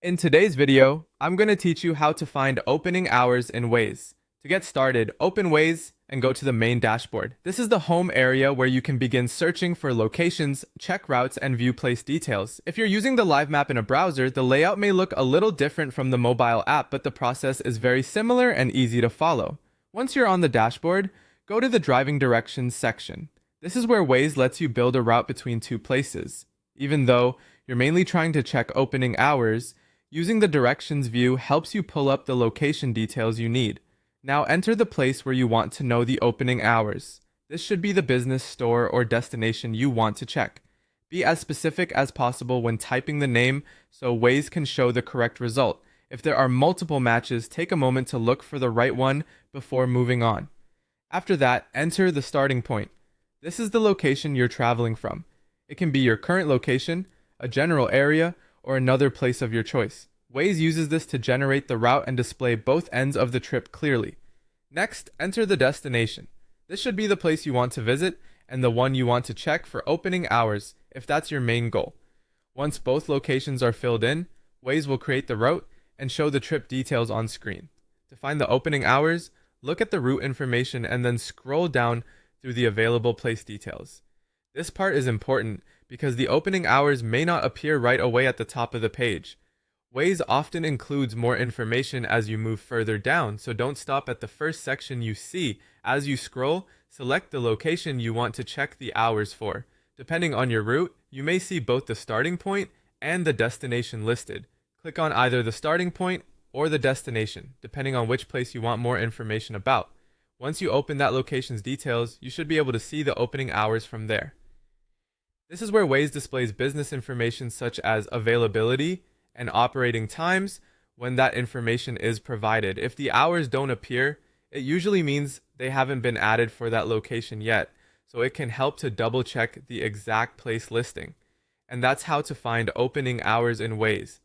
In today's video, I'm going to teach you how to find opening hours in Waze. To get started, open Waze and go to the main dashboard. This is the home area where you can begin searching for locations, check routes, and view place details. If you're using the live map in a browser, the layout may look a little different from the mobile app, but the process is very similar and easy to follow. Once you're on the dashboard, go to the driving directions section. This is where Waze lets you build a route between two places. Even though you're mainly trying to check opening hours, using the directions view helps you pull up the location details you need. Now enter the place where you want to know the opening hours. This should be the business, store, or destination you want to check. Be as specific as possible when typing the name so Waze can show the correct result. If there are multiple matches, take a moment to look for the right one before moving on. After that, enter the starting point. This is the location you're traveling from. It can be your current location, a general area, or another place of your choice. Waze uses this to generate the route and display both ends of the trip clearly. Next, enter the destination. This should be the place you want to visit and the one you want to check for opening hours if that's your main goal. Once both locations are filled in, Waze will create the route and show the trip details on screen. To find the opening hours, look at the route information and then scroll down through the available place details. This part is important because the opening hours may not appear right away at the top of the page. Waze often includes more information as you move further down, so don't stop at the first section you see. As you scroll, select the location you want to check the hours for. Depending on your route, you may see both the starting point and the destination listed. Click on either the starting point or the destination, depending on which place you want more information about. Once you open that location's details, you should be able to see the opening hours from there. This is where Waze displays business information such as availability and operating times when that information is provided. If the hours don't appear, it usually means they haven't been added for that location yet, so it can help to double check the exact place listing. And that's how to find opening hours in Waze.